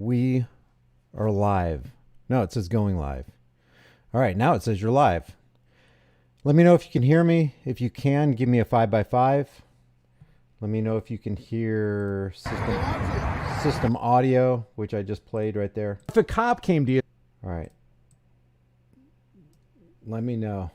We are live. No, it says going live. All right, now it says you're live. Let me know if you can hear me. If you can, give me a 5x5. Let me know if you can hear system audio, which I just played right there. If a cop came to you. All right. Let me know.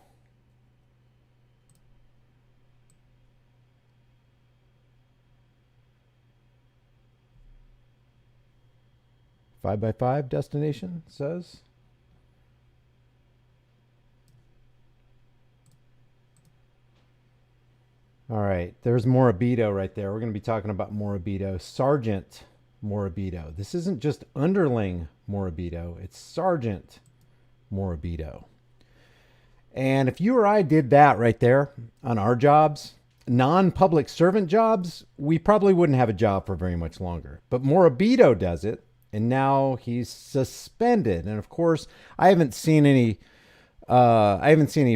Five by five destination says. All right, there's Morabito right there. We're going to be talking about Morabito. Sergeant Morabito. This isn't just underling Morabito, it's Sergeant Morabito. And if you or I did that right there on our jobs, non-public servant jobs, we probably wouldn't have a job for very much longer. But Morabito does it, and now he's suspended. And of course, I haven't seen any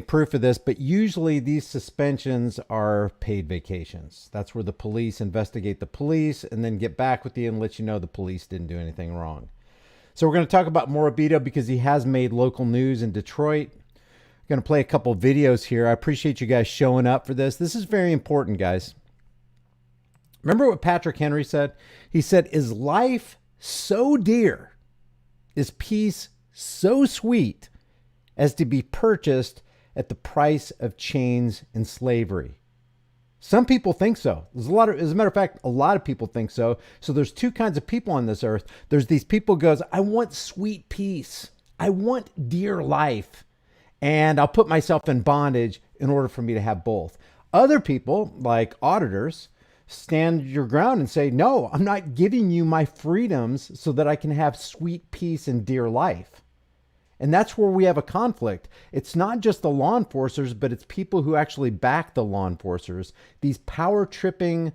proof of this, but usually these suspensions are paid vacations. That's where the police investigate the police and then get back with you and let you know the police didn't do anything wrong. So we're going to talk about Morabito because he has made local news in Detroit. I'm going to play a couple videos here. I appreciate you guys showing up for this. This is very important, guys. Remember what Patrick Henry said? He said, "Is life so dear? Is peace so sweet as to be purchased at the price of chains and slavery?" Some people think so. As a matter of fact, a lot of people think so. So there's two kinds of people on this earth. There's these people who goes, I want sweet peace. I want dear life. And I'll put myself in bondage in order for me to have both. Other people, like auditors, stand your ground and say, no, I'm not giving you my freedoms so that I can have sweet peace and dear life. And that's where we have a conflict. It's not just the law enforcers, but it's people who actually back the law enforcers. These power-tripping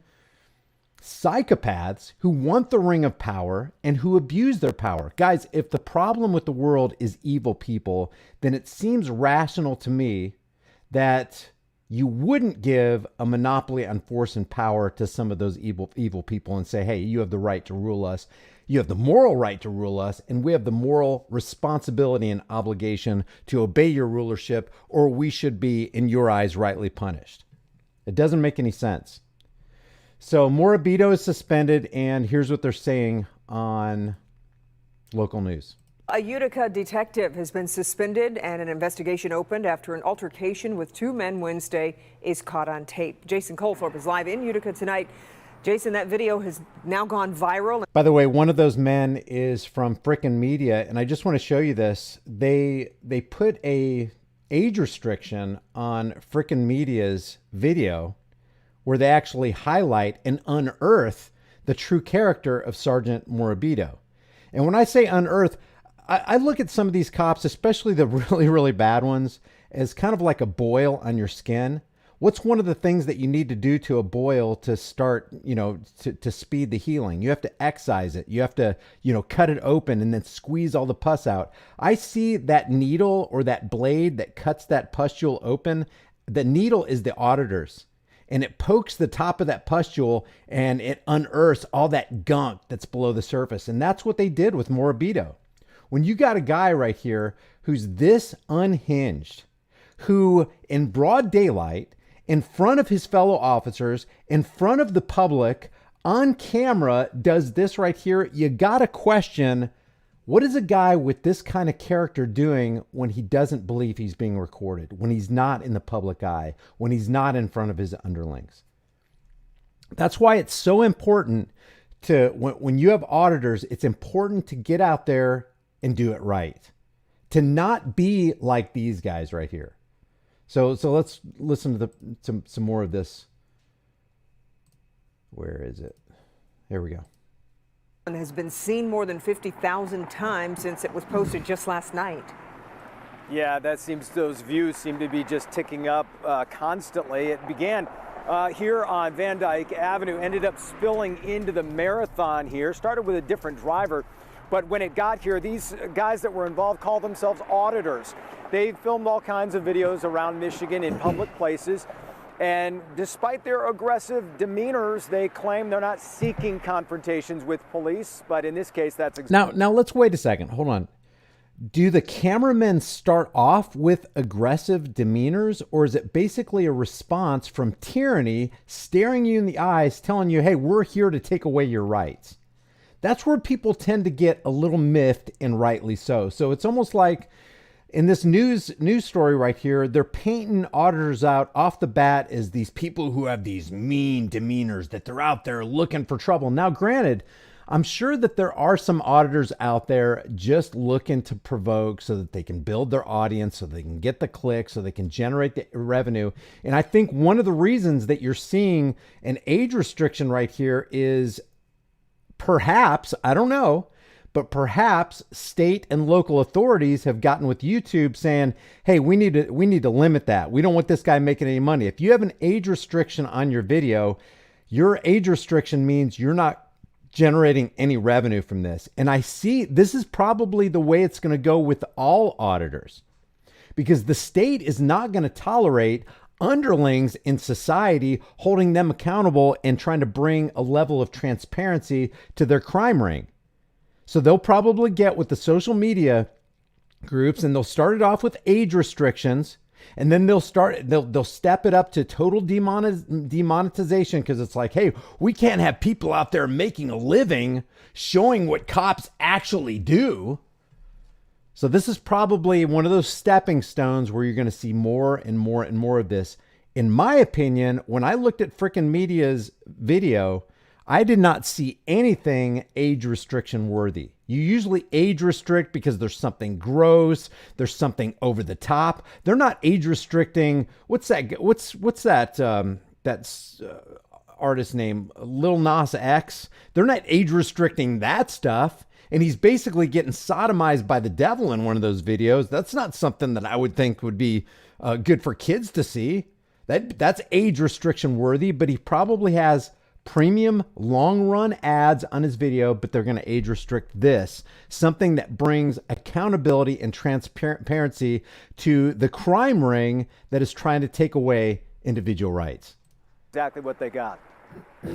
psychopaths who want the ring of power and who abuse their power. Guys, if the problem with the world is evil people, then it seems rational to me that you wouldn't give a monopoly on force and power to some of those evil people and say, hey, you have the right to rule us. You have the moral right to rule us, and we have the moral responsibility and obligation to obey your rulership, or we should be, in your eyes, rightly punished. It doesn't make any sense. So Morabito is suspended, and here's what they're saying on local news. A Utica detective has been suspended and an investigation opened after an altercation with two men Wednesday is caught on tape. Jason Colthorpe is live in Utica tonight. Jason, that video has now gone viral. By the way, one of those men is from FRICN Media, and I just want to show you this. They put a age restriction on FRICN Media's video where they actually highlight and unearth the true character of Sergeant Morabito. And when I say unearth, I look at some of these cops, especially the really, really bad ones, as kind of like a boil on your skin. What's one of the things that you need to do to a boil to start, to speed the healing? You have to excise it. You have to, cut it open and then squeeze all the pus out. I see that needle or that blade that cuts that pustule open. The needle is the auditors, and it pokes the top of that pustule and it unearths all that gunk that's below the surface. And that's what they did with Morabito. When you got a guy right here who's this unhinged, who in broad daylight, in front of his fellow officers, in front of the public, on camera, does this right here, you got to question, what is a guy with this kind of character doing when he doesn't believe he's being recorded, when he's not in the public eye, when he's not in front of his underlings? That's why it's so important to, when you have auditors, it's important to get out there and do it right, to not be like these guys right here. So let's listen to some more of this. Where is it? Here we go. Has been seen more than 50,000 times since it was posted just last night. Yeah, those views seem to be just ticking up constantly. It began here on Van Dyke Avenue, ended up spilling into the Marathon here, started with a different driver. But when it got here, these guys that were involved call themselves auditors. They filmed all kinds of videos around Michigan in public places. And despite their aggressive demeanors, they claim they're not seeking confrontations with police. But in this case, that's exactly. Now let's wait a second. Hold on. Do the cameramen start off with aggressive demeanors, or is it basically a response from tyranny staring you in the eyes, telling you, hey, we're here to take away your rights? That's where people tend to get a little miffed, and rightly so. So it's almost like in this news story right here, they're painting auditors out off the bat as these people who have these mean demeanors, that they're out there looking for trouble. Now, granted, I'm sure that there are some auditors out there just looking to provoke so that they can build their audience, so they can get the clicks, so they can generate the revenue. And I think one of the reasons that you're seeing an age restriction right here is perhaps, I don't know, but perhaps state and local authorities have gotten with YouTube saying, hey, we need to limit that. We don't want this guy making any money. If you have an age restriction on your video, your age restriction means you're not generating any revenue from this. And I see this is probably the way it's going to go with all auditors, because the state is not going to tolerate underlings in society holding them accountable and trying to bring a level of transparency to their crime ring. So they'll probably get with the social media groups, and they'll start it off with age restrictions. And then they'll step it up to total demonetization, because it's like, hey, we can't have people out there making a living showing what cops actually do. So this is probably one of those stepping stones where you're going to see more and more and more of this. In my opinion, when I looked at FRICN Media's video, I did not see anything age restriction worthy. You usually age restrict because there's something gross, there's something over the top. They're not age restricting. What's that? What's that? That's artist name, Lil Nas X. They're not age restricting that stuff. And he's basically getting sodomized by the devil in one of those videos. That's not something that I would think would be good for kids to see. That's age restriction worthy, but he probably has premium long run ads on his video, but they're going to age restrict this, something that brings accountability and transparency to the crime ring that is trying to take away individual rights. Exactly what they got. I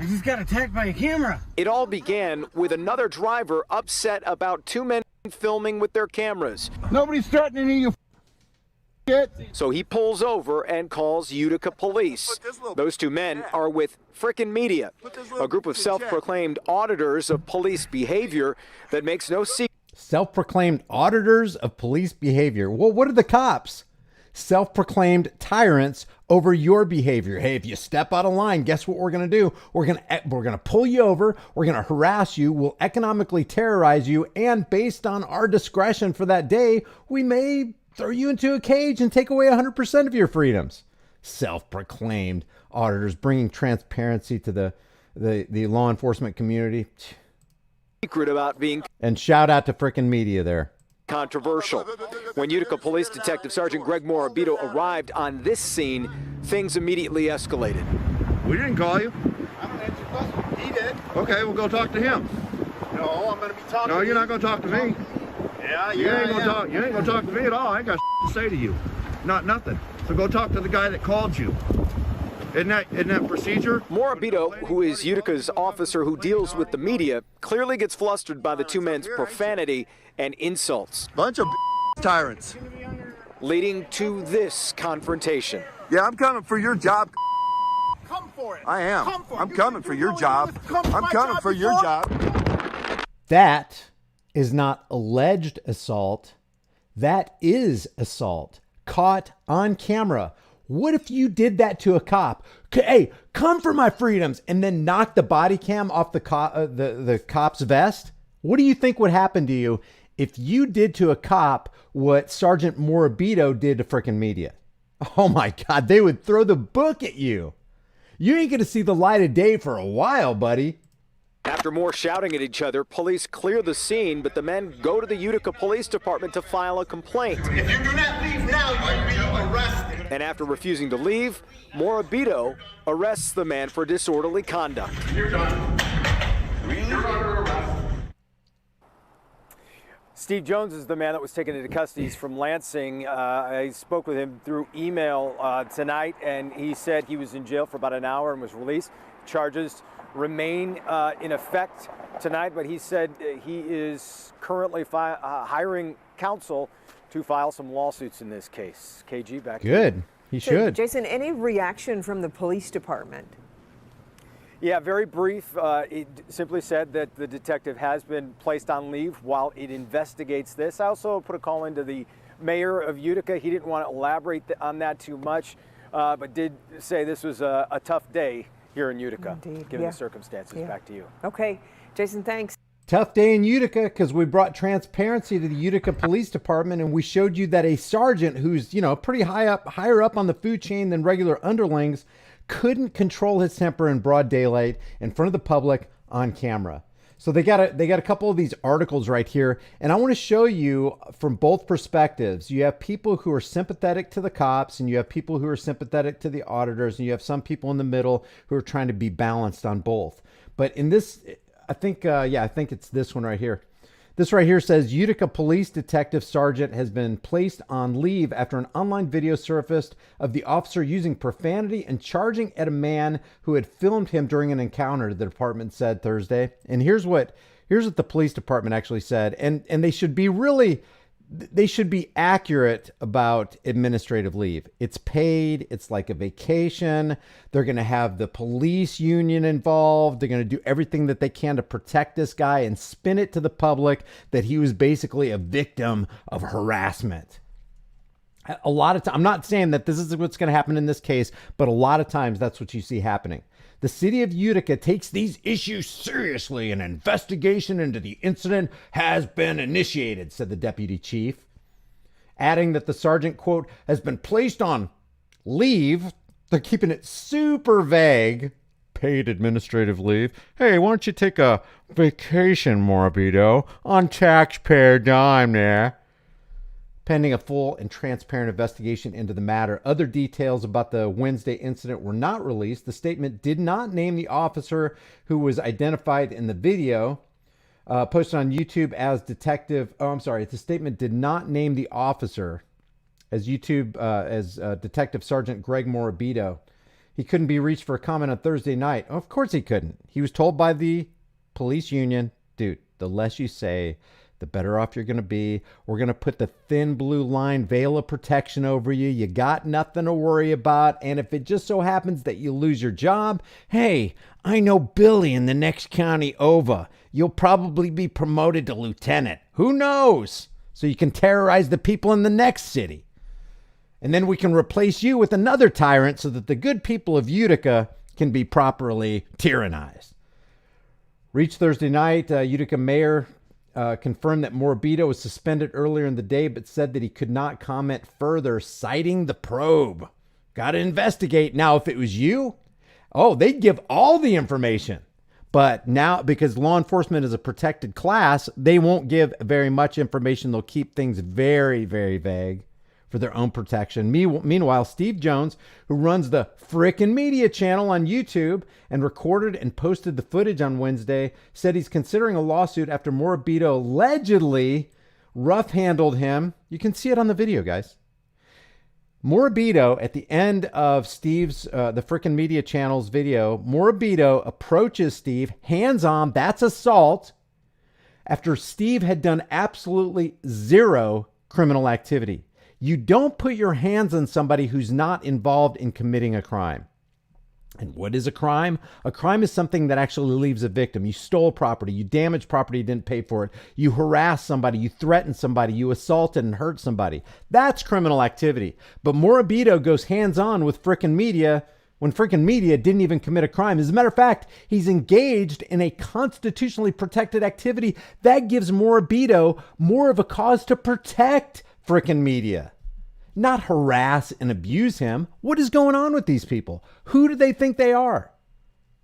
just got attacked by a camera. It all began with another driver upset about two men filming with their cameras. Nobody's threatening you. Shit. So he pulls over and calls Utica police. Those two men are with FRICN Media, a group of self-proclaimed auditors of police behavior that makes no secret. Self-proclaimed auditors of police behavior. Well, what are the cops? Self-proclaimed tyrants over your behavior. Hey, if you step out of line, guess what we're going to do? We're going to pull you over. We're going to harass you. We'll economically terrorize you. And based on our discretion for that day, we may throw you into a cage and take away 100% of your freedoms. Self-proclaimed auditors bringing transparency to the law enforcement community. Secret about being. And shout out to FRICN Media there. Controversial. When Utica Police Detective Sergeant Greg Morabito arrived on this scene, things immediately escalated. We didn't call you. I don't answer questions. He did. Okay, we'll go talk to him. No, I'm going to be talking. No, you're not going to talk to me. Yeah, You ain't gonna talk to me at all. I ain't got to say to you. Nothing. So go talk to the guy that called you. Isn't that procedure? Morabito, who is Utica's officer who deals with the media, clearly gets flustered by the two men's profanity and insults. Bunch of tyrants. Leading to this confrontation. Yeah, I'm coming for your job. Come for it. I am. Come for it. I'm coming for your job. I'm coming for your job. That is not alleged assault. That is assault. Caught on camera. What if you did that to a cop? Hey, come for my freedoms, and then knock the body cam off the cop's vest? What do you think would happen to you if you did to a cop what Sergeant Morabito did to FRICN Media? Oh my God, they would throw the book at you. You ain't gonna see the light of day for a while, buddy. After more shouting at each other, police clear the scene, but the men go to the Utica Police Department to file a complaint. If you do not leave now, you'll be arrested. And after refusing to leave, Morabito arrests the man for disorderly conduct. You're done. You're under arrest. Steve Steve Jones is the man that was taken into custody. He's from Lansing. I spoke with him through email tonight, and he said he was in jail for about an hour and was released. Charges remain in effect tonight, but he said he is currently hiring counsel to file some lawsuits in this case. KG, back to you. Good. He should. Jason, any reaction from the police department? Yeah, very brief. It simply said that the detective has been placed on leave while it investigates this. I also put a call into the mayor of Utica. He didn't want to elaborate on that too much, but did say this was a tough day here in Utica, Indeed. given the circumstances. Back to you. Okay, Jason, thanks. Tough day in Utica because we brought transparency to the Utica Police Department, and we showed you that a sergeant who's, pretty higher up on the food chain than regular underlings, couldn't control his temper in broad daylight in front of the public on camera. So they got a couple of these articles right here, and I want to show you from both perspectives. You have people who are sympathetic to the cops, and you have people who are sympathetic to the auditors, and you have some people in the middle who are trying to be balanced on both. But in this, I think it's this one right here. This right here says Utica Police Detective Sergeant has been placed on leave after an online video surfaced of the officer using profanity and charging at a man who had filmed him during an encounter, the department said Thursday. And here's what the police department actually said. And they should be accurate about administrative leave. It's paid. It's like a vacation. They're going to have the police union involved. They're going to do everything that they can to protect this guy and spin it to the public that he was basically a victim of harassment. A lot of times, I'm not saying that this is what's going to happen in this case, but a lot of times that's what you see happening. The city of Utica takes these issues seriously. An investigation into the incident has been initiated, said the deputy chief, adding that the sergeant, quote, has been placed on leave. They're keeping it super vague. Paid administrative leave. Hey, why don't you take a vacation, Morabito, on taxpayer dime there? Pending a full and transparent investigation into the matter. Other details about the Wednesday incident were not released. The statement did not name the officer who was identified in the video posted on YouTube as Detective. Oh, I'm sorry. The statement did not name the officer as Detective Sergeant Greg Morabito. He couldn't be reached for a comment on Thursday night. Oh, of course he couldn't. He was told by the police union, dude, the less you say, the better off you're going to be. We're going to put the thin blue line veil of protection over you. You got nothing to worry about. And if it just so happens that you lose your job, hey, I know Billy in the next county over. You'll probably be promoted to lieutenant. Who knows? So you can terrorize the people in the next city. And then we can replace you with another tyrant so that the good people of Utica can be properly tyrannized. Reached Thursday night, Utica Mayor confirmed that Morabito was suspended earlier in the day, but said that he could not comment further, citing the probe. Got to investigate. Now, if it was you, they'd give all the information. But now, because law enforcement is a protected class, they won't give very much information. They'll keep things very, very vague for their own protection. Meanwhile, Steve Jones, who runs the FRICN Media channel on YouTube and recorded and posted the footage on Wednesday, said he's considering a lawsuit after Morabito allegedly rough-handled him. You can see it on the video, guys. Morabito, at the end of Steve's, the FRICN Media channel's video, Morabito approaches Steve, hands-on, that's assault, after Steve had done absolutely zero criminal activity. You don't put your hands on somebody who's not involved in committing a crime. And what is a crime? A crime is something that actually leaves a victim. You stole property, you damaged property, you didn't pay for it, you harassed somebody, you threatened somebody, you assaulted and hurt somebody. That's criminal activity. But Morabito goes hands-on with FRICN Media when FRICN Media didn't even commit a crime. As a matter of fact, he's engaged in a constitutionally protected activity that gives Morabito more of a cause to protect FRICN Media, not harass and abuse him. What is going on with these people? Who do they think they are?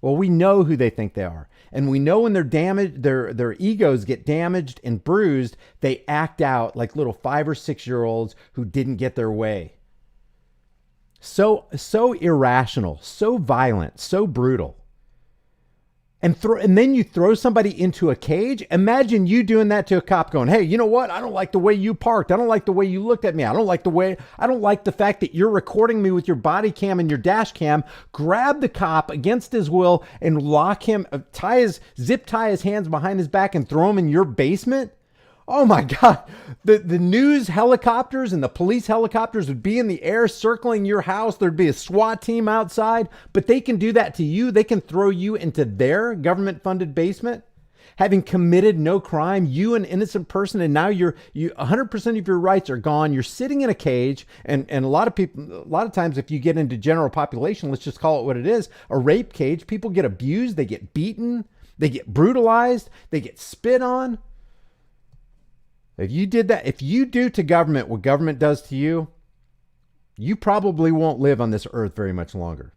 Well, we know who they think they are. And we know when they're damaged, their egos get damaged and bruised, they act out like little 5 or 6 year olds who didn't get their way. So irrational, so violent, so brutal. and then you throw somebody into a cage. Imagine you doing that to a cop going, hey, you know what? I don't like the way you parked. I don't like the way you looked at me. I don't like the fact that you're recording me with your body cam and your dash cam. Grab the cop against his will and lock him, zip tie his hands behind his back and throw him in your basement. Oh my God. The news helicopters and the police helicopters would be in the air circling your house. There'd be a SWAT team outside, but they can do that to you. They can throw you into their government funded basement, having committed no crime, you an innocent person. And now you 100% of your rights are gone. You're sitting in a cage. And a lot of times, if you get into general population, let's just call it what it is, a rape cage, people get abused, they get beaten, they get brutalized, they get spit on. If you did that, if you do to government what government does to you, you probably won't live on this earth very much longer.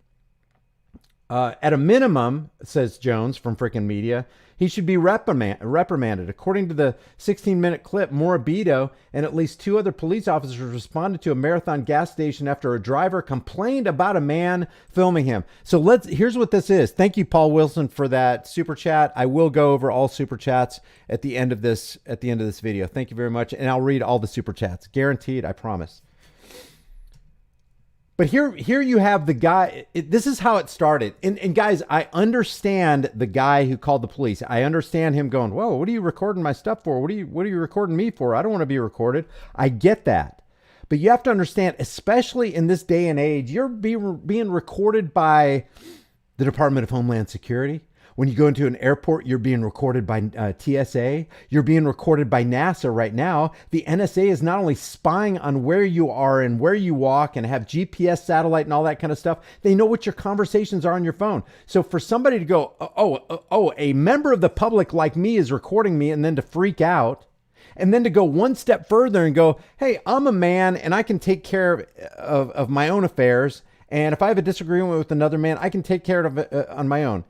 At a minimum, says Jones from FRICN Media, he should be reprimanded. According to the 16-minute clip, Morabito and at least 2 other police officers responded to a Marathon gas station after a driver complained about a man filming him. So here's what this is. Thank you, Paul Wilson, for that super chat. I will go over all super chats at the end of this video. Thank you very much. And I'll read all the super chats. Guaranteed, I promise. But here you have the guy. This is how it started. And guys, I understand the guy who called the police. I understand him going, whoa, what are you recording my stuff for? What are you recording me for? I don't want to be recorded. I get that. But you have to understand, especially in this day and age, you're being recorded by the Department of Homeland Security. When you go into an airport, you're being recorded by TSA. You're being recorded by NASA right now. The NSA is not only spying on where you are and where you walk and have GPS satellite and all that kind of stuff. They know what your conversations are on your phone. So for somebody to go, a member of the public like me is recording me, and then to freak out, and then to go one step further and go, hey, I'm a man and I can take care of my own affairs. And if I have a disagreement with another man, I can take care of it on my own.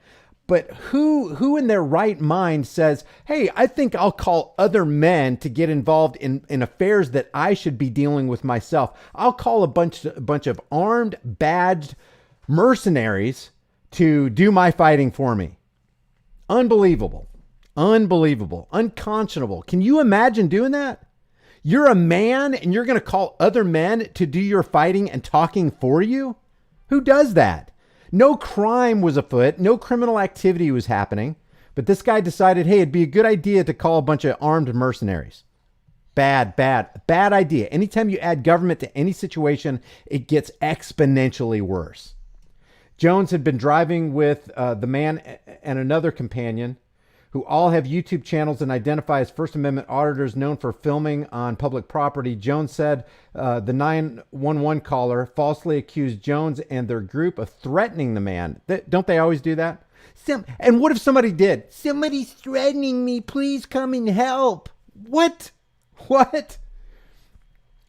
But who in their right mind says, hey, I think I'll call other men to get involved in affairs that I should be dealing with myself. I'll call a bunch of armed, badged mercenaries to do my fighting for me. Unbelievable. Unbelievable. Unconscionable. Can you imagine doing that? You're a man and you're going to call other men to do your fighting and talking for you? Who does that? No crime was afoot. No criminal activity was happening. But this guy decided, hey, it'd be a good idea to call a bunch of armed mercenaries. Bad idea. Anytime you add government to any situation, it gets exponentially worse. Jones had been driving with the man and another companion who all have YouTube channels and identify as First Amendment auditors known for filming on public property. Jones said the 911 caller falsely accused Jones and their group of threatening the man. Don't they always do that? And what if somebody did? Somebody's threatening me. Please come and help. What?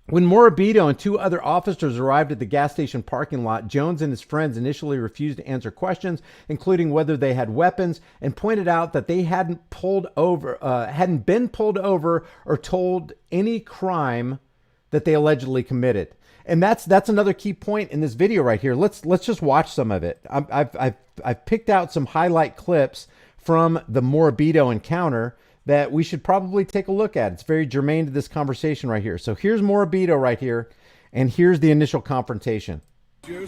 When Morabito and 2 other officers arrived at the gas station parking lot, Jones and his friends initially refused to answer questions, including whether they had weapons, and pointed out that they hadn't been pulled over or told any crime that they allegedly committed. And that's another key point in this video right here. Let's just watch some of it. I've picked out some highlight clips from the Morabito encounter that we should probably take a look at. It's very germane to this conversation right here. So here's Morabito right here, and here's the initial confrontation. You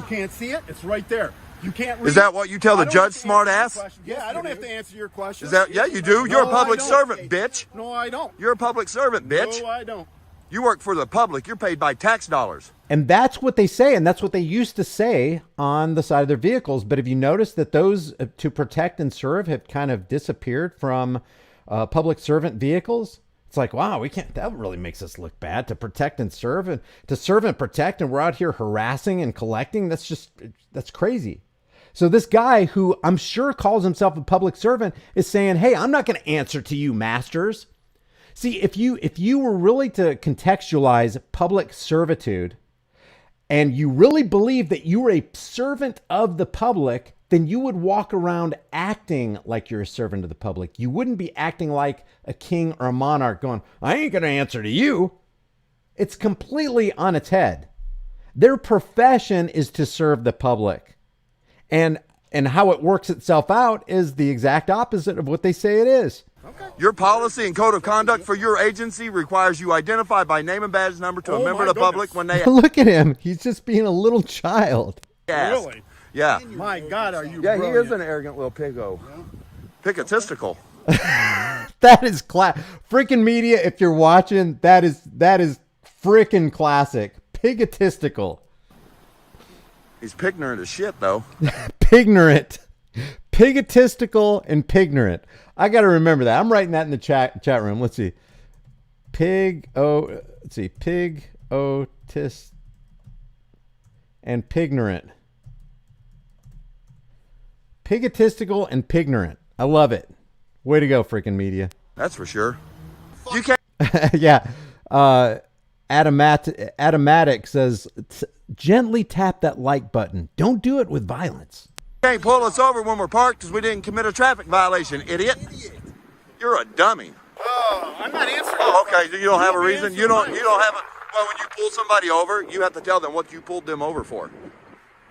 can't see it? It's right there. You can't read. Is that what you tell the judge, smart ass? Yeah, I don't have to answer your question. Is that, yeah, you do. You're a public servant, bitch. No, I don't. You're a public servant, bitch. No, I don't. You work for the public. You're paid by tax dollars. And that's what they say, and that's what they used to say on the side of their vehicles. But have you noticed that those to protect and serve have kind of disappeared from public servant vehicles? It's like, wow, that really makes us look bad, to protect and serve, and to serve and protect, and we're out here harassing and collecting. That's crazy. So this guy, who I'm sure calls himself a public servant, is saying, hey, I'm not going to answer to you, masters. See, if you were really to contextualize public servitude, and you really believe that you were a servant of the public, then you would walk around acting like you're a servant of the public. You wouldn't be acting like a king or a monarch going, I ain't going to answer to you. It's completely on its head. Their profession is to serve the public. And And how it works itself out is the exact opposite of what they say it is. Your policy and code of conduct for your agency requires you identify by name and badge number to a member of the public when they Look at him. He's just being a little child. ask. Really? Yeah. My God, are you Yeah, he brilliant. is an arrogant little piggo. Pigotistical. That is freaking media. If you're watching, that is freaking classic. Pigotistical. He's pignorant as shit, though. Pignorant. Pigotistical and pignorant. I got to remember that. I'm writing that in the chat room. Let's see. Pigotist and pignorant. Pigotistical and pignorant. I love it. Way to go, freaking media. That's for sure. You can't Yeah. Atomatic says, gently tap that like button. Don't do it with violence. pull us over when we're parked because we didn't commit a traffic violation, idiot. You're a dummy. Oh, I'm not answering. Oh, okay. You don't have a You reason. answer You don't mine. have a. Well, when you pull somebody over, you have to tell them what you pulled them over for.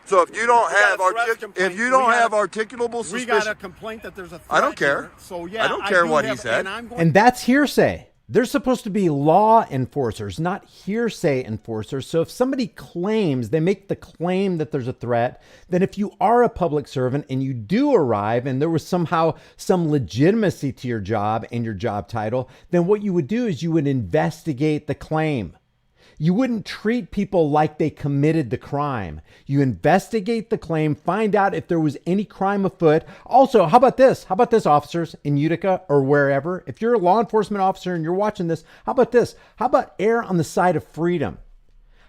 So if you don't got have a threat complaint. if you don't We got have a- articulable We got a suspicion, complaint that there's a threat I don't care. here. So yeah, I don't care do what he have- said. And I'm going And that's hearsay. They're supposed to be law enforcers, not hearsay enforcers. So if somebody claims, they make the claim that there's a threat, then if you are a public servant and you do arrive and there was somehow some legitimacy to your job and your job title, then what you would do is you would investigate the claim. You wouldn't treat people like they committed the crime. You investigate the claim, find out if there was any crime afoot. Also, how about this? How about this, officers in Utica or wherever? If you're a law enforcement officer and you're watching this, how about this? How about err on the side of freedom?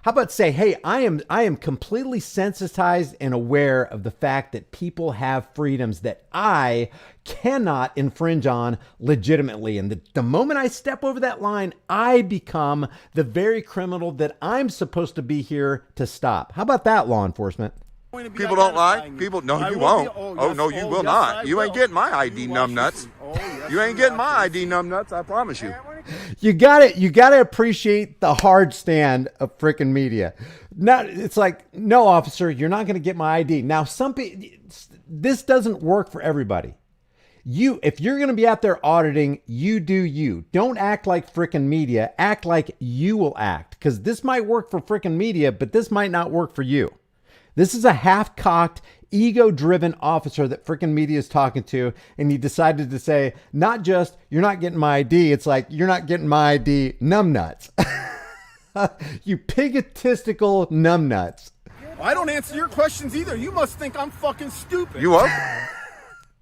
How about say, hey, I am completely sensitized and aware of the fact that people have freedoms that I cannot infringe on legitimately. And the moment I step over that line, I become the very criminal that I'm supposed to be here to stop. How about that, law enforcement? to be people don't lie. identifying People, no, I you will won't. be- Oh, yes, no, you will yes, not. I You ain't will. getting my ID, You watch numbnuts. this. Oh, yes, You ain't getting my watch ID, numbnuts. I promise you. You got it. You got to appreciate the hard stand of frickin' media. Not, it's like, no, officer, you're not going to get my ID. Now, this doesn't work for everybody. If you're going to be out there auditing, you do you. Don't act like frickin' media. Act like you will act, because this might work for frickin' media, but this might not work for you. This is a half-cocked, ego-driven officer that frickin' media is talking to, and he decided to say, not just, you're not getting my ID, it's like, you're not getting my ID, numbnuts. You pigotistical numbnuts. I don't answer your questions either. You must think I'm fucking stupid. You are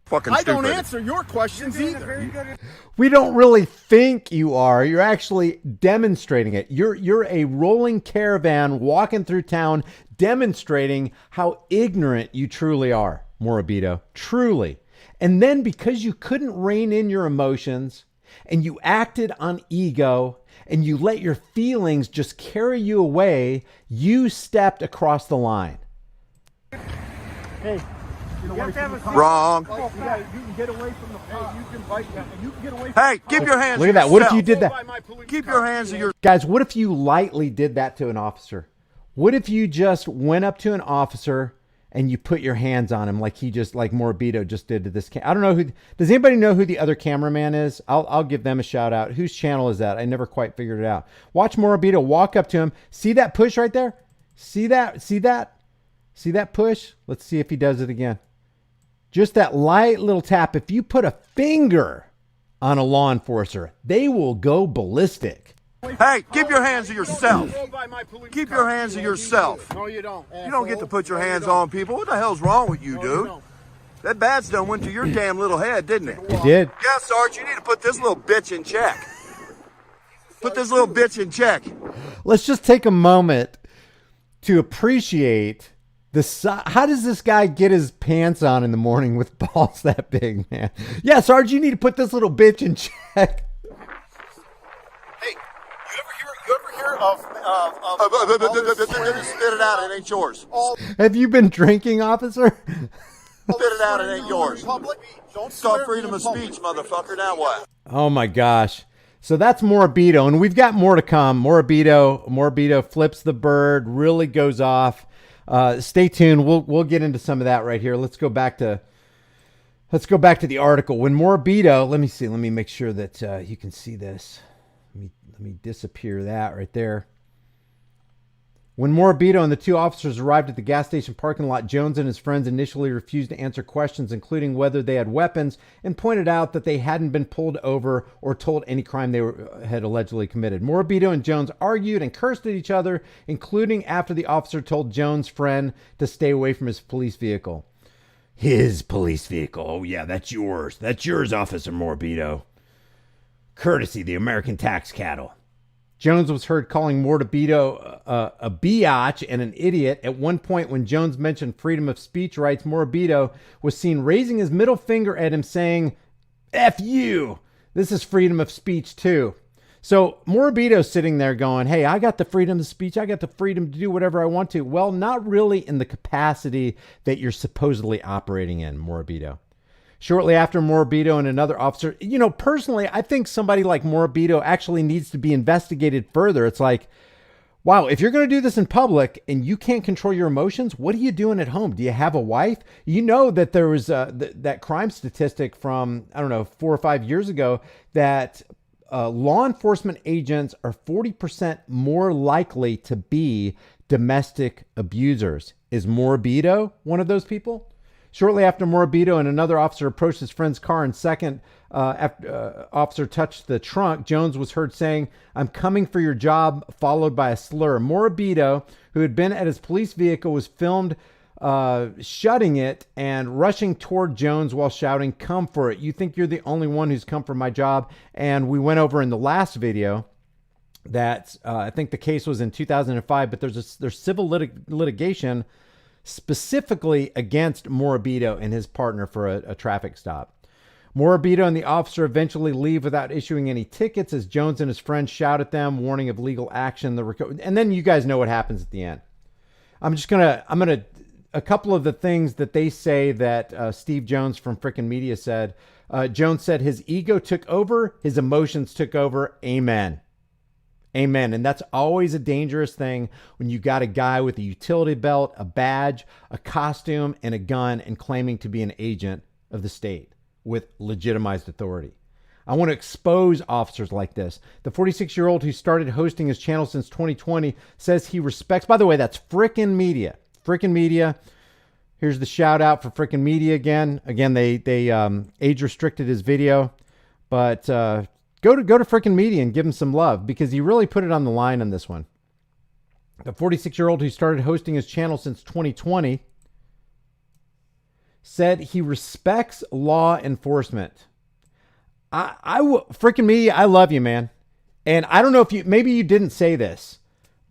fucking I stupid. don't answer your questions either. We don't really think you are. You're actually demonstrating it. You're a rolling caravan walking through town demonstrating how ignorant you truly are, Morabito. Truly. And then because you couldn't rein in your emotions and you acted on ego and you let your feelings just carry you away, you stepped across the line. Hey, you have to have a Wrong. You can get away from the car. You can bite that. You can get away from Hey, keep your hands Look to at that. What if yourself. you did that? by my police Keep car. your hands to your. Guys, what if you lightly did that to an officer? What if you just went up to an officer and you put your hands on him like Morabito just did to this? I don't know who. Does anybody know who the other cameraman is? I'll give them a shout out. Whose channel is that? I never quite figured it out. Watch Morabito walk up to him. See that push right there? See that? See that? See that push? Let's see if he does it again. Just that light little tap. If you put a finger on a law enforcer, they will go ballistic. Hey, keep your hands to yourself. Go by my police Keep car. your hands to yourself. No, you don't. You don't get to put your No, you hands don't. on people. What the hell's wrong with you, No, you dude? don't. That badge done went to your damn little head, didn't it? It did. Yeah, Sarge, you need to put this little bitch in check. Put this little bitch in check. Let's just take a moment to appreciate how does this guy get his pants on in the morning with balls that big, man? Yeah, Sarge, you need to put this little bitch in check. Hey, you ever hear of Spit it out, it ain't yours. Have you been drinking, officer? Spit it out, it ain't yours. public? Don't It's called swear freedom in of public. speech, motherfucker. Now what? Oh my gosh. So that's Morabito, and we've got more to come. Morabito flips the bird, really goes off. Stay tuned. We'll get into some of that right here. Let's go back to the article. When Morabito, let me see. Let me make sure that you can see this. Let me disappear that right there. When Morabito and the two officers arrived at the gas station parking lot, Jones and his friends initially refused to answer questions, including whether they had weapons, and pointed out that they hadn't been pulled over or told any crime they had allegedly committed. Morabito and Jones argued and cursed at each other, including after the officer told Jones' friend to stay away from his police vehicle. His police vehicle. Oh, yeah, that's yours. That's yours, Officer Morabito. Courtesy the American tax cattle. Jones was heard calling Morabito a biatch and an idiot. At one point, when Jones mentioned freedom of speech rights, Morabito was seen raising his middle finger at him, saying, F you. This is freedom of speech, too. So Morabito's sitting there going, hey, I got the freedom of speech. I got the freedom to do whatever I want to. Well, not really in the capacity that you're supposedly operating in, Morabito. Shortly after, Morabito and another officer, personally, I think somebody like Morabito actually needs to be investigated further. It's like, wow, if you're going to do this in public and you can't control your emotions, what are you doing at home? Do you have a wife? You know that there was that crime statistic from, 4 or 5 years ago that law enforcement agents are 40% more likely to be domestic abusers. Is Morabito one of those people? Shortly after Morabito and another officer approached his friend's car and second officer touched the trunk, Jones was heard saying, I'm coming for your job, followed by a slur. Morabito, who had been at his police vehicle, was filmed shutting it and rushing toward Jones while shouting, come for it. You think you're the only one who's come for my job. And we went over in the last video that I think the case was in 2005, but there's civil litigation specifically against Morabito and his partner for a traffic stop. Morabito and the officer eventually leave without issuing any tickets as Jones and his friends shout at them, warning of legal action. And then you guys know what happens at the end. A couple of the things that they say that Steve Jones from FRICN Media said. Jones said his ego took over, his emotions took over. Amen. Amen. And that's always a dangerous thing when you got a guy with a utility belt, a badge, a costume, and a gun and claiming to be an agent of the state with legitimized authority. I want to expose officers like this. The 46-year-old who started hosting his channel since 2020 says he respects, by the way, that's FRICN Media. FRICN Media. Here's the shout out for FRICN Media again. Again, they age restricted his video, but go to FRICN Media and give him some love because he really put it on the line on this one. The 46-year-old who started hosting his channel since 2020 said he respects law enforcement. FRICN Media, I love you, man. And I don't know if maybe you didn't say this,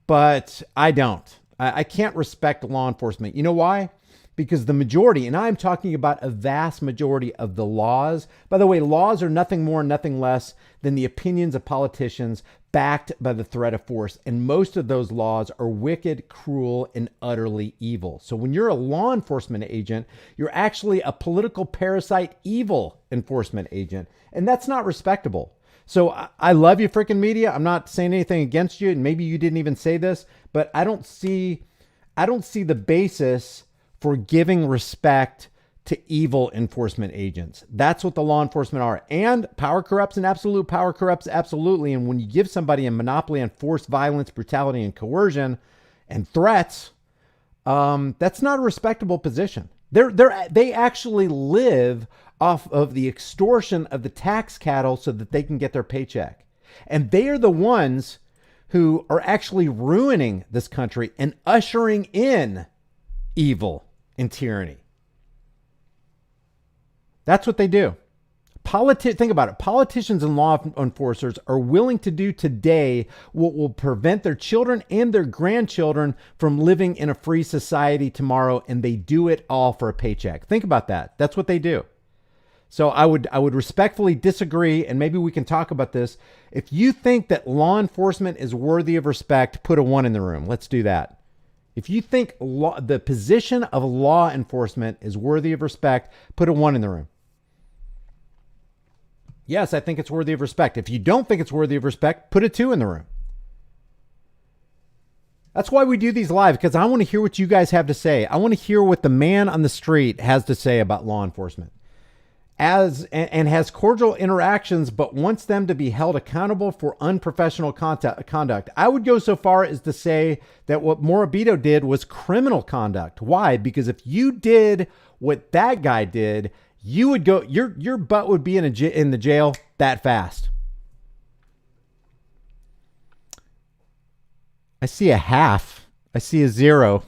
but I don't. I can't respect law enforcement. You know why? Because the majority, and I'm talking about a vast majority of the laws. By the way, laws are nothing more, nothing less than the opinions of politicians backed by the threat of force. And most of those laws are wicked, cruel, and utterly evil. So when you're a law enforcement agent, you're actually a political parasite, evil enforcement agent. And that's not respectable. So I love you, FRICN Media. I'm not saying anything against you. And maybe you didn't even say this, but I don't see the basis for giving respect to evil enforcement agents. That's what the law enforcement are. And power corrupts and absolute power corrupts absolutely. And when you give somebody a monopoly on force, violence, brutality, and coercion and threats, that's not a respectable position. They actually live off of the extortion of the tax cattle so that they can get their paycheck. And they are the ones who are actually ruining this country and ushering in evil and tyranny. That's what they do. Think about it. Politicians and law enforcers are willing to do today what will prevent their children and their grandchildren from living in a free society tomorrow, and they do it all for a paycheck. Think about that. That's what they do. So I would respectfully disagree, and maybe we can talk about this. If you think that law enforcement is worthy of respect, put a 1 in the room. Let's do that. If you think the position of law enforcement is worthy of respect, put a 1 in the room. Yes, I think it's worthy of respect. If you don't think it's worthy of respect, put a 2 in the room. That's why we do these live, because I want to hear what you guys have to say. I want to hear what the man on the street has to say about law enforcement. And has cordial interactions, but wants them to be held accountable for unprofessional conduct. I would go so far as to say that what Morabito did was criminal conduct. Why? Because if you did what that guy did, you would go, your butt would be in the jail that fast. I see a half. I see a 0.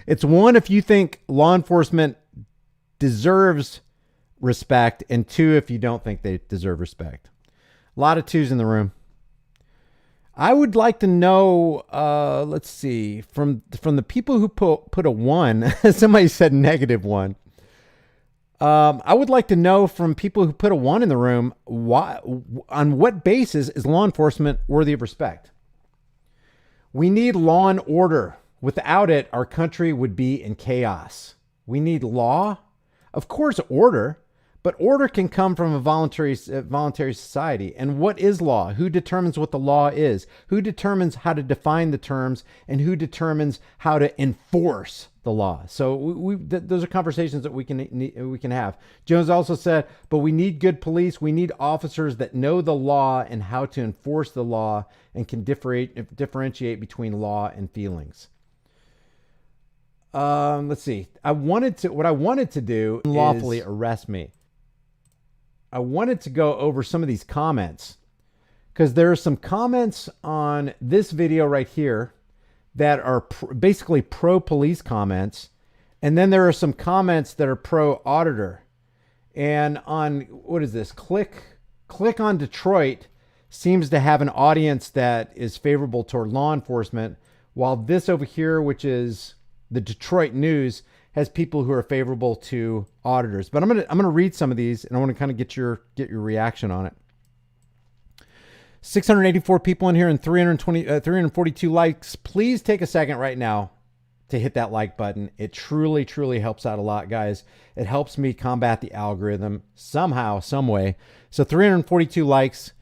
It's 1 if you think law enforcement deserves respect, and 2 if you don't think they deserve respect. A lot of 2s in the room. I would like to know, let's see, from the people who put a 1, somebody said -1. I would like to know from people who put a 1 in the room, why, on what basis is law enforcement worthy of respect? We need law and order. Without it, our country would be in chaos. We need law, of course, order. But order can come from a voluntary society. And what is law? Who determines what the law is? Who determines how to define the terms? And who determines how to enforce the law? So those are conversations that we can have. Jones also said, but we need good police. We need officers that know the law and how to enforce the law and can differentiate between law and feelings. Let's see. What I wanted to do is lawfully arrest me. I wanted to go over some of these comments because there are some comments on this video right here that are basically pro-police comments. And then there are some comments that are pro-auditor. And on, what is this? Click on Detroit seems to have an audience that is favorable toward law enforcement, while this over here, which is the Detroit News, has people who are favorable to auditors. But I'm gonna read some of these, and I want to kind of get your reaction on it. 684 people in here and 342 likes. Please take a second right now to hit that like button. It truly, truly helps out a lot, guys. It helps me combat the algorithm somehow, some way. So 342 likes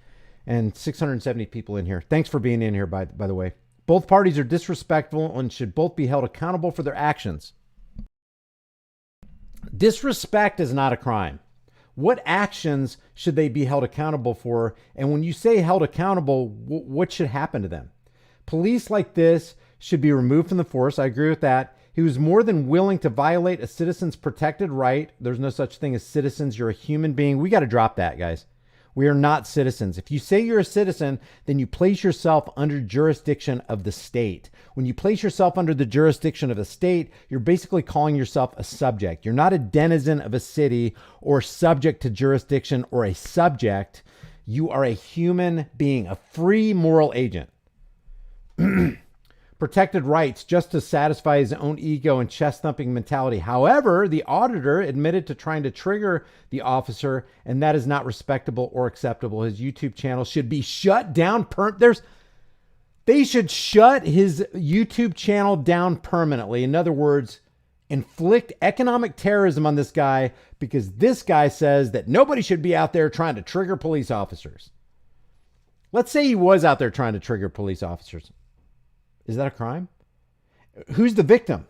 and 670 people in here. Thanks for being in here, by the way. Both parties are disrespectful and should both be held accountable for their actions. Disrespect is not a crime. What actions should they be held accountable for? And when you say held accountable, what should happen to them? Police like this should be removed from the force. I agree with that. He was more than willing to violate a citizen's protected right. There's no such thing as citizens. You're a human being. We got to drop that, guys. We are not citizens. If you say you're a citizen, then you place yourself under jurisdiction of the state. When you place yourself under the jurisdiction of a state, you're basically calling yourself a subject. You're not a denizen of a city or subject to jurisdiction or a subject. You are a human being, a free moral agent. Protected rights just to satisfy his own ego and chest-thumping mentality. However, the auditor admitted to trying to trigger the officer, and that is not respectable or acceptable. His YouTube channel should be shut down. They should shut his YouTube channel down permanently. In other words, inflict economic terrorism on this guy because this guy says that nobody should be out there trying to trigger police officers. Let's say he was out there trying to trigger police officers. Is that a crime? Who's the victim?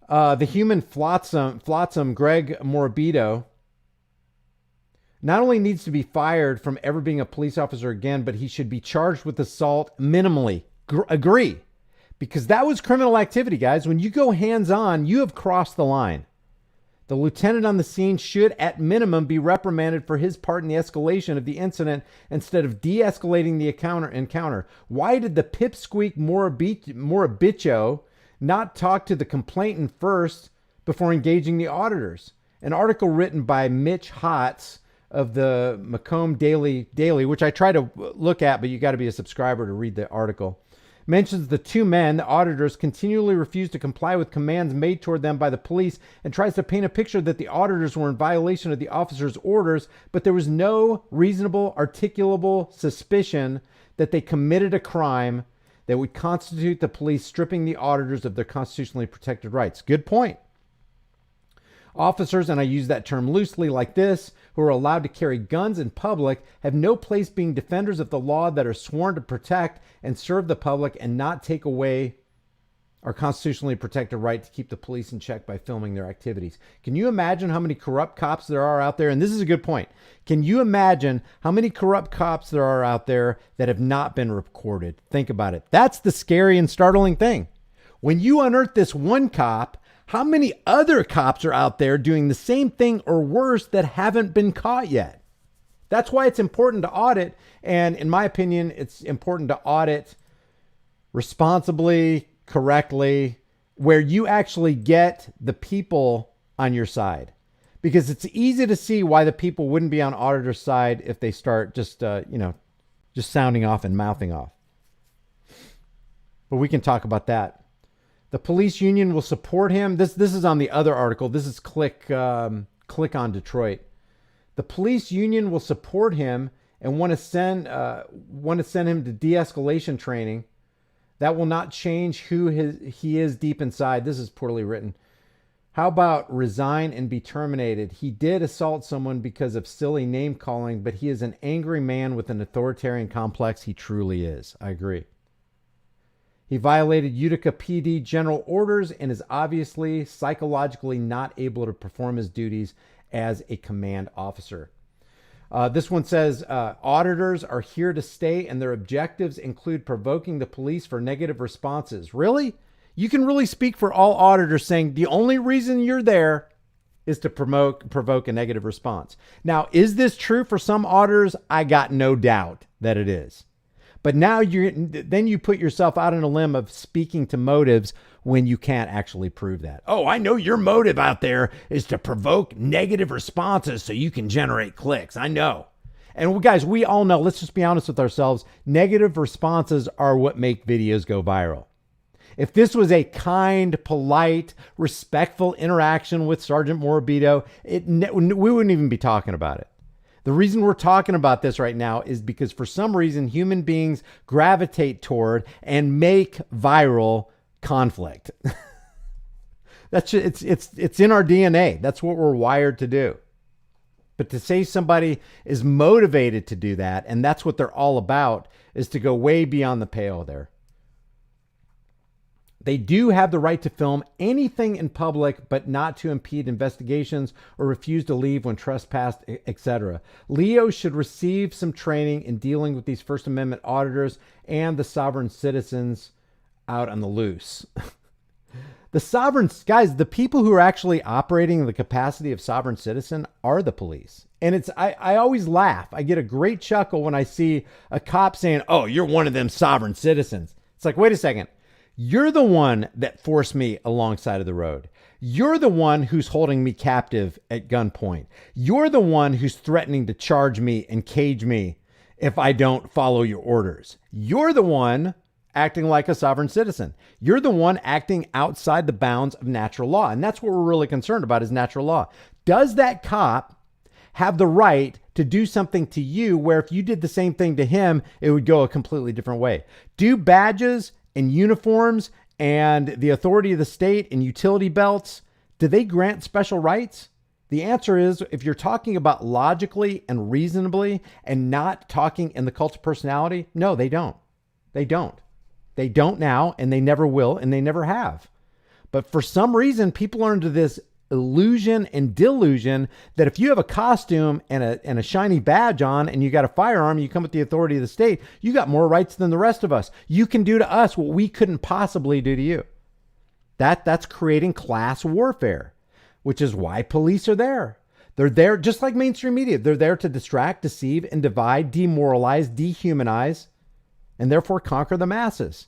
The human flotsam, Greg Morabito, not only needs to be fired from ever being a police officer again, but he should be charged with assault minimally. Agree. Because that was criminal activity, guys. When you go hands-on, you have crossed the line. The lieutenant on the scene should, at minimum, be reprimanded for his part in the escalation of the incident instead of de-escalating the encounter. Why did the pipsqueak Morabito not talk to the complainant first before engaging the auditors? An article written by Mitch Hotz of the Macomb Daily, which I try to look at, but you got to be a subscriber to read the article, mentions the two men, the auditors, continually refuse to comply with commands made toward them by the police and tries to paint a picture that the auditors were in violation of the officer's orders, but there was no reasonable, articulable suspicion that they committed a crime that would constitute the police stripping the auditors of their constitutionally protected rights. Good point. Officers, and I use that term loosely, like this, who are allowed to carry guns in public have no place being defenders of the law that are sworn to protect and serve the public and not take away our constitutionally protected right to keep the police in check by filming their activities. Can you imagine how many corrupt cops there are out there? And this is a good point. Can you imagine how many corrupt cops there are out there that have not been recorded? Think about it. That's the scary and startling thing. When you unearth this one cop, how many other cops are out there doing the same thing or worse that haven't been caught yet? That's why it's important to audit. And in my opinion, it's important to audit responsibly, correctly, where you actually get the people on your side, because it's easy to see why the people wouldn't be on auditor's side if they start just sounding off and mouthing off. But we can talk about that. The police union will support him. This is on the other article. This is click on Detroit. The police union will support him and want to send him to de-escalation training. That will not change who he is deep inside. This is poorly written. How about resign and be terminated? He did assault someone because of silly name calling, but he is an angry man with an authoritarian complex. He truly is. I agree. He violated Utica PD general orders and is obviously psychologically not able to perform his duties as a command officer. This one says, auditors are here to stay and their objectives include provoking the police for negative responses. Really? You can really speak for all auditors saying the only reason you're there is to provoke a negative response. Now, is this true for some auditors? I got no doubt that it is. But now you put yourself out on a limb of speaking to motives when you can't actually prove that. Oh, I know your motive out there is to provoke negative responses so you can generate clicks. I know. And guys, we all know, let's just be honest with ourselves. Negative responses are what make videos go viral. If this was a kind, polite, respectful interaction with Sergeant Morabito, we wouldn't even be talking about it. The reason we're talking about this right now is because for some reason, human beings gravitate toward and make viral conflict. It's in our DNA. That's what we're wired to do. But to say somebody is motivated to do that, and that's what they're all about, is to go way beyond the pale there. They do have the right to film anything in public, but not to impede investigations or refuse to leave when trespassed, etc. Leo should receive some training in dealing with these First Amendment auditors and the sovereign citizens out on the loose. The sovereign, guys, the people who are actually operating in the capacity of sovereign citizen are the police. And I always laugh. I get a great chuckle when I see a cop saying, oh, you're one of them sovereign citizens. It's like, wait a second. You're the one that forced me alongside of the road. You're the one who's holding me captive at gunpoint. You're the one who's threatening to charge me and cage me if I don't follow your orders. You're the one acting like a sovereign citizen. You're the one acting outside the bounds of natural law. And that's what we're really concerned about, is natural law. Does that cop have the right to do something to you where if you did the same thing to him, it would go a completely different way? Do badges and uniforms and the authority of the state and utility belts, do they grant special rights? The answer is, if you're talking about logically and reasonably and not talking in the cult of personality, no, they don't. They don't. They don't now, and they never will, and they never have. But for some reason, people are into this illusion and delusion that if you have a costume and a shiny badge on and you got a firearm, you come with the authority of the state, you got more rights than the rest of us. You can do to us what we couldn't possibly do to you. That's creating class warfare, which is why police are there. They're there just like mainstream media. They're there to distract, deceive, and divide, demoralize, dehumanize, and therefore conquer the masses.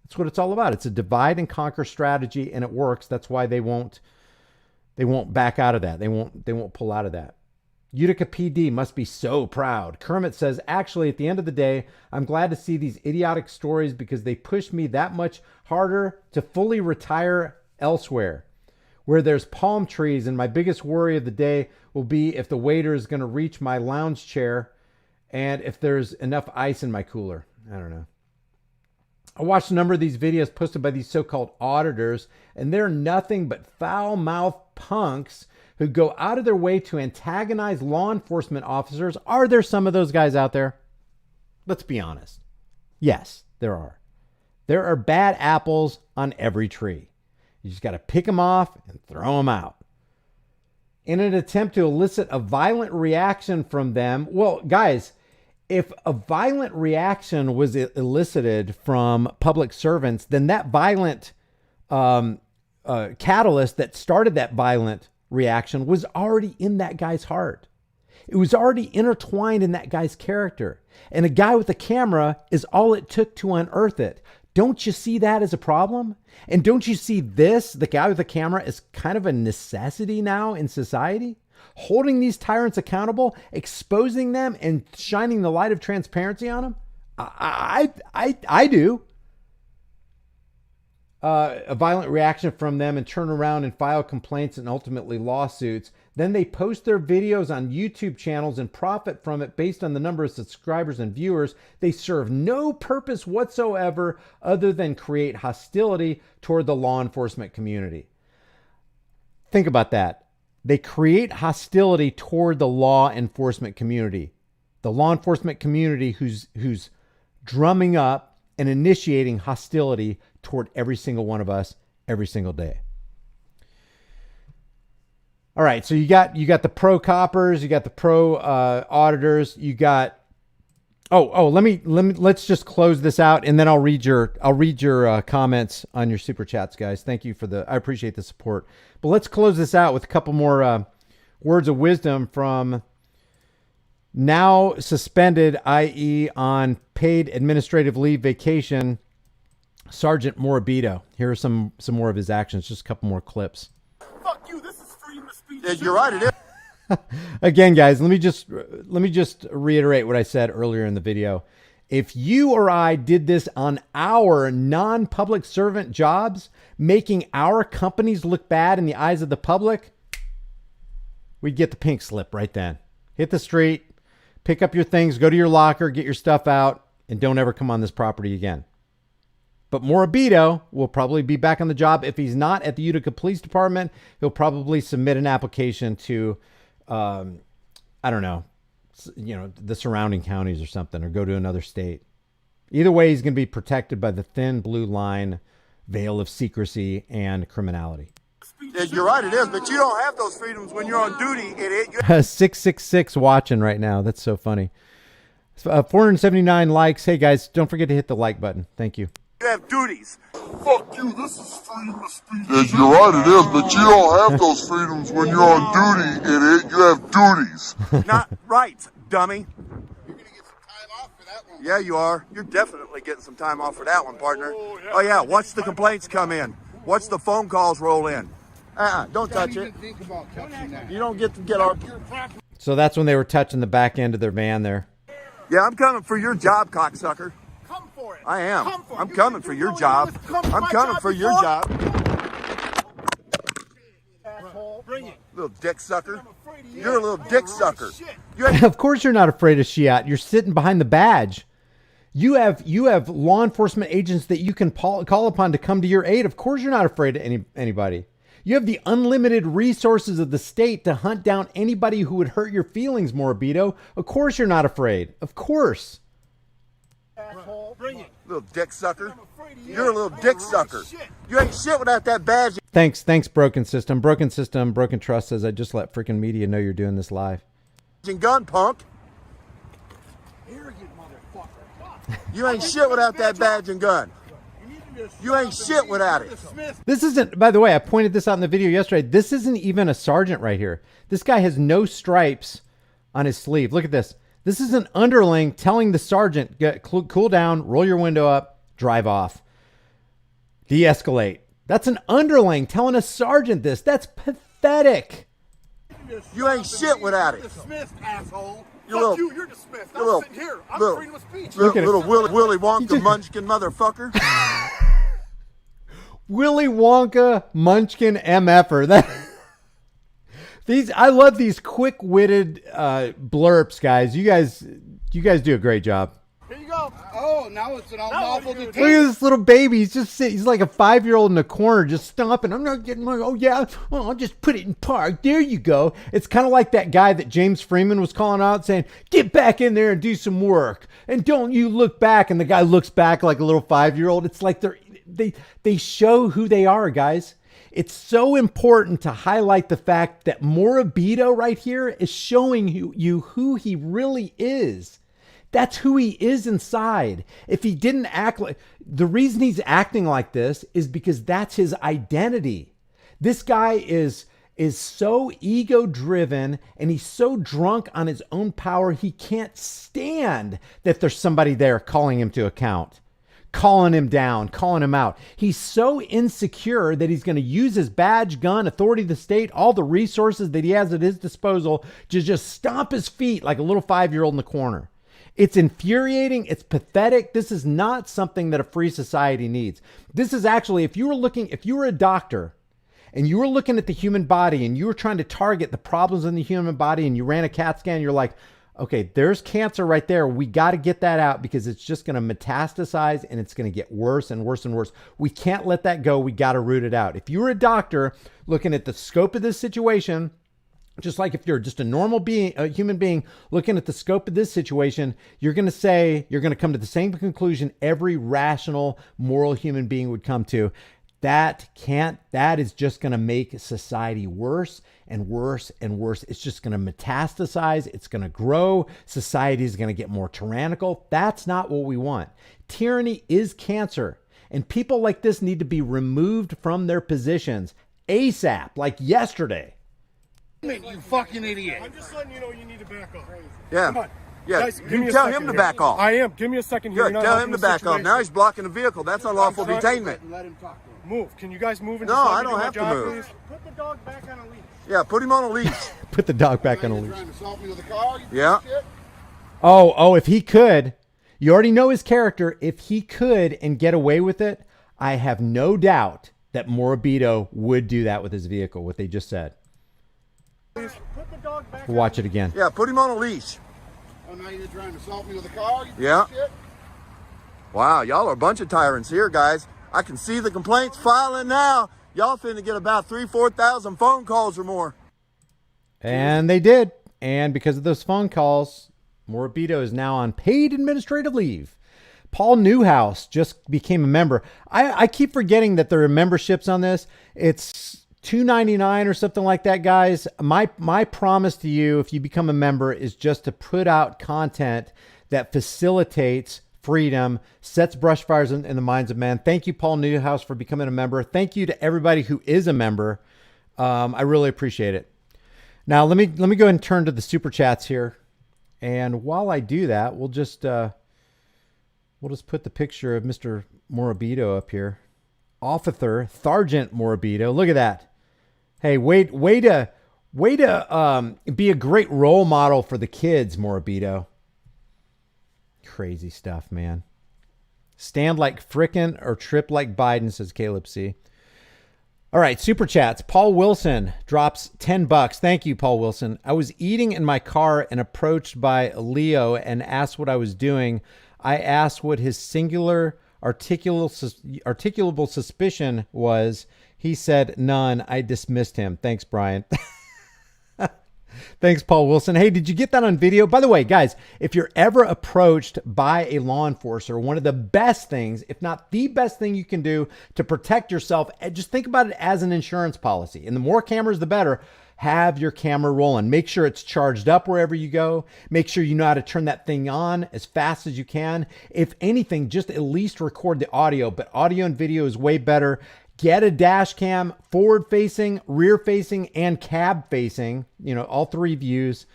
That's what it's all about. It's a divide and conquer strategy, and it works. That's why they won't back out of that. They won't pull out of that. Utica PD must be so proud. Kermit says, actually, at the end of the day, I'm glad to see these idiotic stories because they push me that much harder to fully retire elsewhere, where there's palm trees, and my biggest worry of the day will be if the waiter is going to reach my lounge chair and if there's enough ice in my cooler. I don't know. I watched a number of these videos posted by these so-called auditors, and they're nothing but foul-mouthed punks who go out of their way to antagonize law enforcement officers. Are there some of those guys out there? Let's be honest. Yes, there are. There are bad apples on every tree. You just got to pick them off and throw them out. In an attempt to elicit a violent reaction from them, well, guys, if a violent reaction was elicited from public servants, then that violent catalyst that started that violent reaction was already in that guy's heart. It was already intertwined in that guy's character. And a guy with a camera is all it took to unearth it. Don't you see that as a problem? And don't you see this, the guy with the camera, as kind of a necessity now in society? Holding these tyrants accountable, exposing them, and shining the light of transparency on them? I do. A violent reaction from them and turn around and file complaints and ultimately lawsuits. Then they post their videos on YouTube channels and profit from it based on the number of subscribers and viewers. They serve no purpose whatsoever other than create hostility toward the law enforcement community. Think about that. They create hostility toward the law enforcement community. The law enforcement community who's drumming up and initiating hostility toward every single one of us every single day. All right, so you got the pro coppers, you got the pro auditors, you got let's just close this out and then I'll read your comments on your super chats, guys. Thank you I appreciate the support. But let's close this out with a couple more words of wisdom from now suspended, i.e. on paid administrative leave vacation, Sergeant Morabito. Here are some more of his actions, just a couple more clips. Fuck you, this is freedom of speech. Yeah, you're right, it is. Again, guys, let me just reiterate what I said earlier in the video. If you or I did this on our non-public servant jobs, making our companies look bad in the eyes of the public, we'd get the pink slip right then. Hit the street, pick up your things, go to your locker, get your stuff out, and don't ever come on this property again. But Morabito will probably be back on the job. If he's not at the Utica Police Department, he'll probably submit an application to, I don't know, the surrounding counties or something, or go to another state. Either way, he's going to be protected by the thin blue line veil of secrecy and criminality. Yeah, you're right, it is, but you don't have those freedoms when you're on duty, idiot. 666 watching right now. That's so funny. 479 likes. Hey, guys, don't forget to hit the like button. Thank you. You have duties. Fuck you, this is freedom of speech. Yeah, you're right, it is, but you don't have those freedoms when you're on duty, idiot. You have duties. Not rights, dummy. You're gonna get some time off for that one. Yeah, you are. You're definitely getting some time off for that one, partner. Oh, yeah, watch the complaints come in. Watch the phone calls roll in. Don't touch it. Think about touching that. You don't get to get our... So that's when they were touching the back end of their van there. Yeah, I'm coming for your job, cocksucker. Come for it. I am. Come for it. I'm coming for your job. I'm coming for your job. Asshole. Bring it. Little dick sucker. You're a little dick sucker. Of course you're not afraid of Shiat. You're sitting behind the badge. You have law enforcement agents that you can call upon to come to your aid. Of course you're not afraid of anybody. You have the unlimited resources of the state to hunt down anybody who would hurt your feelings, Morabito. Of course you're not afraid. Of course. Asshole. Bring it. Little dick sucker. You're a little dick sucker. You ain't shit without that badge. Thanks, Broken System. Broken Trust says, I just let freaking media know you're doing this live. Gun, punk. Arrogant motherfucker. You ain't shit without that badge and gun. You ain't shit without it. This isn't, by the way, I pointed this out in the video yesterday. This isn't even a sergeant right here. This guy has no stripes on his sleeve. Look at this. This is an underling telling the sergeant, cool down, roll your window up, drive off, de-escalate. That's an underling telling a sergeant this. That's pathetic. You ain't shit without it. Dismissed, asshole. You're You're dismissed. I'm little- sitting here. I'm little- freedom of speech. Little Willy Wonka munchkin motherfucker. Willy Wonka Munchkin MFer. I love these quick-witted blurps, guys. You guys do a great job. Here you go. Oh, now it's an unlawful Look at detention. this little baby. He's just sitting. He's like a 5-year-old in the corner, just stomping. I'm not getting my. Oh yeah. Oh, I'll just put it in park. There you go. It's kind of like that guy that James Freeman was calling out, saying, "Get back in there and do some work, and don't you look back." And the guy looks back like a little 5-year-old. It's like they show who they are, guys. It's so important to highlight the fact that Morabito right here is showing you who he really is. That's who he is inside. If he didn't act like, the reason he's acting like this is because that's his identity. This guy is so ego driven, and he's so drunk on his own power, he can't stand that there's somebody there calling him to account, calling him down, calling him out. He's so insecure that he's going to use his badge, gun, authority of the state, all the resources that he has at his disposal to just stomp his feet like a little 5-year-old in the corner. It's infuriating. It's pathetic. This is not something that a free society needs. This is actually, if you were a doctor and you were looking at the human body and you were trying to target the problems in the human body and you ran a CAT scan, you're like, okay, there's cancer right there. We got to get that out because it's just going to metastasize and it's going to get worse and worse and worse. We can't let that go. We got to root it out. If you were a doctor looking at the scope of this situation, just like if you're just a normal being, a human being looking at the scope of this situation, you're going to come to the same conclusion every rational, moral human being would come to. That is just going to make society worse and worse and worse. It's just going to metastasize. It's going to grow. Society is going to get more tyrannical. That's not what we want. Tyranny is cancer, and people like this need to be removed from their positions ASAP, like yesterday. You fucking idiot. I'm just letting you know you need to back off. Yeah. Come on. Yeah, Guys, give me you a tell second him to here. back off. I am. Give me a second here. Good, You're not tell helping him to the back off. situation. Now he's blocking the vehicle. That's unlawful sorry. detainment. Let him talk to him. Move. Can you guys move and No, just let I me don't do my have to job, move. please? Put the dog back on a leash. Yeah, put him on a leash. Put the dog back on a You're leash. trying to assault me with a car, you Yeah. piece of shit? Oh, if he could, you already know his character. If he could and get away with it, I have no doubt that Morabito would do that with his vehicle, what they just said. Please. Put the dog back We'll watch it again. Yeah, put him on a leash. Oh, now you're trying to assault me with a car, you piece Yeah. of shit? Wow, y'all are a bunch of tyrants here, guys. I can see the complaints filing now. Y'all finna get about 4,000 phone calls or more. And they did. And because of those phone calls, Morabito is now on paid administrative leave. Paul Newhouse just became a member. I keep forgetting that there are memberships on this. It's $2.99 or something like that, guys. My promise to you, if you become a member, is just to put out content that facilitates freedom, sets brush fires in the minds of men. Thank you, Paul Newhouse, for becoming a member. Thank you to everybody who is a member. I really appreciate it. Now, let me go ahead and turn to the super chats here. And while I do that, we'll just put the picture of Mr. Morabito up here. Officer Sergeant Morabito. Look at that. Hey, way to be a great role model for the kids, Morabito. Crazy stuff, man. Stand like FRICN or trip like Biden, says Caleb C. All right, super chats. Paul Wilson drops $10. Thank you, Paul Wilson. I was eating in my car and approached by Leo and asked what I was doing. I asked what his singular articulable suspicion was. He said none. I dismissed him. Thanks, Brian. Thanks, Paul Wilson. Hey, did you get that on video? By the way, guys, if you're ever approached by a law enforcer, one of the best things, if not the best thing you can do to protect yourself, just think about it as an insurance policy. And the more cameras, the better. Have your camera rolling. Make sure it's charged up wherever you go. Make sure you know how to turn that thing on as fast as you can. If anything, just at least record the audio, but audio and video is way better. Get a dash cam, forward facing, rear facing, and cab facing, all three views.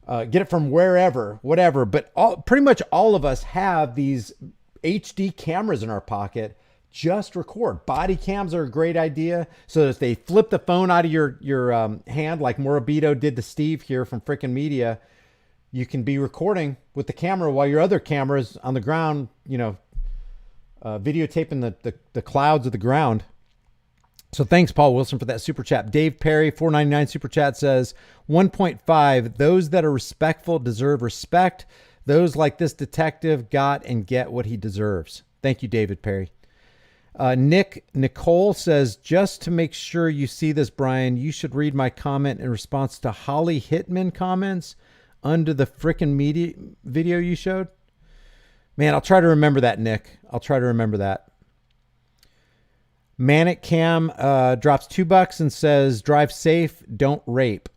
Get it from wherever, whatever. But pretty much all of us have these HD cameras in our pocket. Just record. Body cams are a great idea. So that if they flip the phone out of your hand, like Morabito did to Steve here from FRICN Media, you can be recording with the camera while your other camera's on the ground, videotaping the clouds of the ground. So thanks, Paul Wilson, for that super chat. Dave Perry, $4.99 super chat says, 1.5, those that are respectful deserve respect. Those like this detective got and get what he deserves. Thank you, David Perry. Nicole says, just to make sure you see this, Brian, you should read my comment in response to Holly Hitman comments under the FRICN media video you showed. Man, I'll try to remember that, Nick. I'll try to remember that. Manic Cam drops $2 and says, drive safe, don't rape.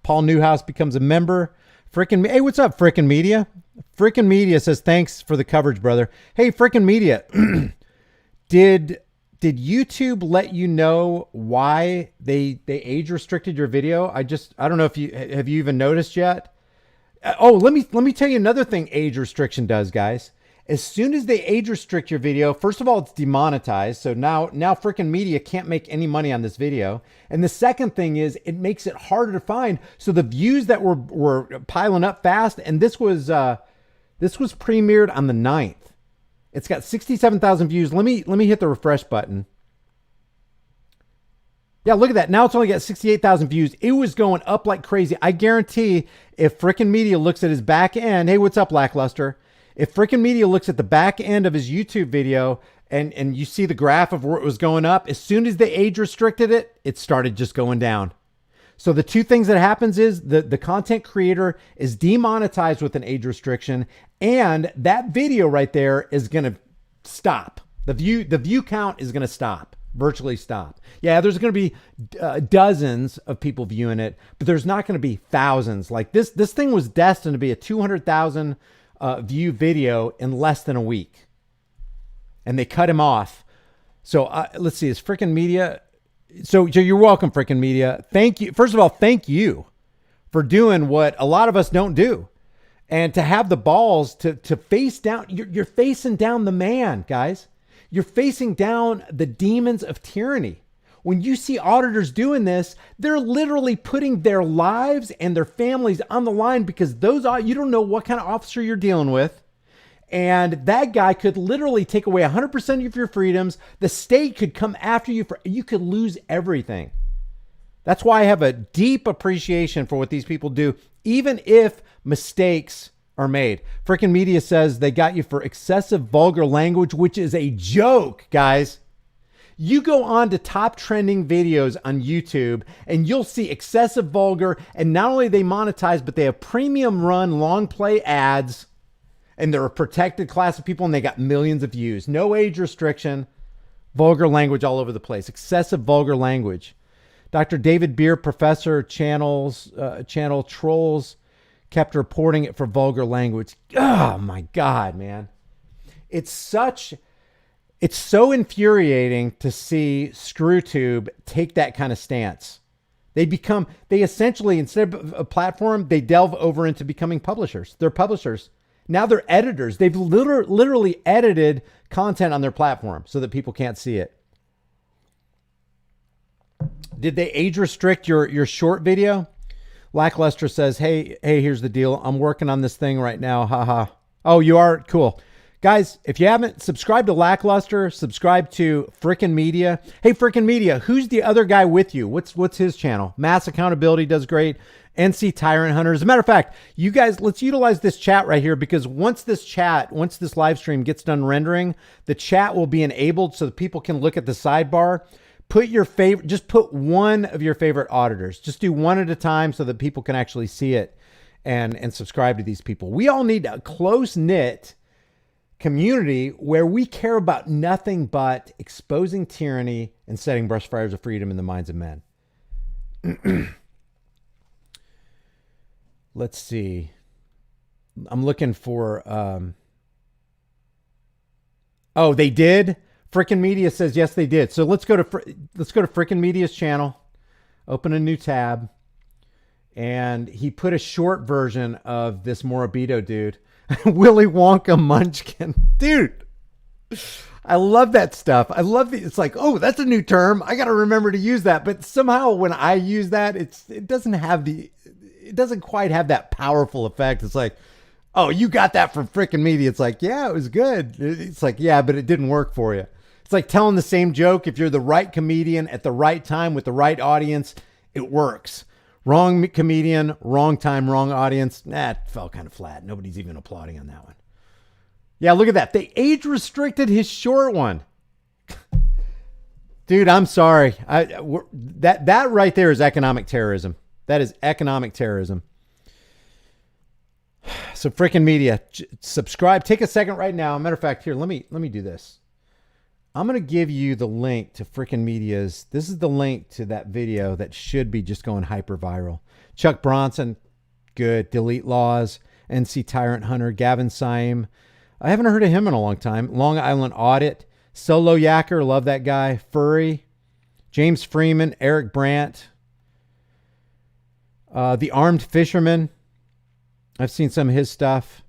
Paul Newhouse becomes a member. Hey, what's up, FRICN Media? FRICN Media says, thanks for the coverage, brother. Hey, FRICN Media, did YouTube let you know why they age restricted your video? I don't know if have you even noticed yet? Let me tell you another thing age restriction does, guys. As soon as they age restrict your video, first of all, it's demonetized. So now FRICN Media can't make any money on this video. And the second thing is it makes it harder to find. So the views that were piling up fast, and this was premiered on the 9th. It's got 67,000 views. Let me hit the refresh button. Yeah, look at that. Now it's only got 68,000 views. It was going up like crazy. I guarantee if FRICN Media looks at his back end, hey, what's up, Lackluster? If FRICN Media looks at the back end of his YouTube video and you see the graph of where it was going up, as soon as they age restricted it, it started just going down. So the two things that happens is the content creator is demonetized with an age restriction, and that video right there is going to stop. The view count is going to stop, virtually stop. Yeah, there's going to be dozens of people viewing it, but there's not going to be thousands. Like this thing was destined to be a 200,000 view video in less than a week, and they cut him off. So let's see, is FRICN Media? So you're welcome, FRICN Media. Thank you. First of all, thank you for doing what a lot of us don't do, and to have the balls to face down. You're facing down the man, guys. You're facing down the demons of tyranny. When you see auditors doing this, they're literally putting their lives and their families on the line, because you don't know what kind of officer you're dealing with. And that guy could literally take away 100% of your freedoms. The state could come after you you could lose everything. That's why I have a deep appreciation for what these people do, even if mistakes are made. FRICN Media says they got you for excessive vulgar language, which is a joke, guys. You go on to top trending videos on YouTube and you'll see excessive vulgar, and not only they monetize, but they have premium run long play ads, and they're a protected class of people, and they got millions of views. No age restriction, vulgar language all over the place, excessive vulgar language. Dr. David Beer, professor, channel trolls kept reporting it for vulgar language. Oh my God, man. It's so infuriating to see ScrewTube take that kind of stance. They essentially, instead of a platform, they delve over into becoming publishers. They're publishers. Now they're editors. They've literally edited content on their platform so that people can't see it. Did they age restrict your short video? Lackluster says, hey, here's the deal. I'm working on this thing right now. Haha. Oh, you are? Cool. Guys, if you haven't subscribed to Lackluster, subscribe to FRICN Media. Hey, FRICN Media, who's the other guy with you? What's his channel? Mass Accountability does great. NC Tyrant Hunter. As a matter of fact, you guys, let's utilize this chat right here, because once this live stream gets done rendering, the chat will be enabled so that people can look at the sidebar. Just put one of your favorite auditors. Just do one at a time so that people can actually see it and subscribe to these people. We all need a close-knit community where we care about nothing but exposing tyranny and setting brush fires of freedom in the minds of men. Let's see. I'm looking for, oh, they did? FRICN Media says, yes, they did. So let's go to FRICN Media's channel, open a new tab, and he put a short version of this Morabito dude. Willy Wonka Munchkin. Dude, I love that stuff. I love it's like, oh, that's a new term. I got to remember to use that. But somehow when I use that, it doesn't quite have that powerful effect. It's like, oh, you got that from FRICN Media. It's like, yeah, it was good. It's like, yeah, but it didn't work for you. It's like telling the same joke. If you're the right comedian at the right time with the right audience, it works. Wrong comedian, wrong time, wrong audience. Nah, it fell kind of flat. Nobody's even applauding on that one. Yeah, look at that. They age restricted his short one. Dude, I'm sorry. That right there is economic terrorism. That is economic terrorism. So FRICN Media, subscribe. Take a second right now. Matter of fact, here, let me do this. I'm going to give you the link to FRICN Media's. This is the link to that video that should be just going hyper viral. Chuck Bronson, good. Delete Laws, NC Tyrant Hunter, Gavin Syme. I haven't heard of him in a long time. Long Island Audit, Solo Yacker, love that guy. Furry, James Freeman, Eric Brandt, The Armed Fisherman. I've seen some of his stuff.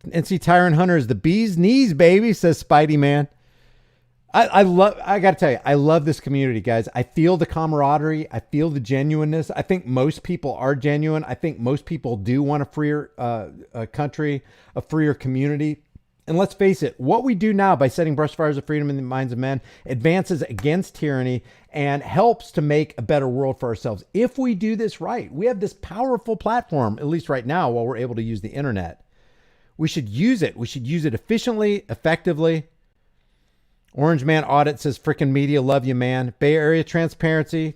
NC Tyrant Hunter is the bee's knees, baby, says Spidey Man. I got to tell you, I love this community, guys. I feel the camaraderie. I feel the genuineness. I think most people are genuine. I think most people do want a freer country, a freer community. And let's face it, what we do now by setting brush fires of freedom in the minds of men advances against tyranny and helps to make a better world for ourselves. If we do this right, we have this powerful platform, at least right now, while we're able to use the internet. We should use it. We should use it efficiently, effectively. Orange Man Audit says, FRICN Media, love you, man. Bay Area Transparency,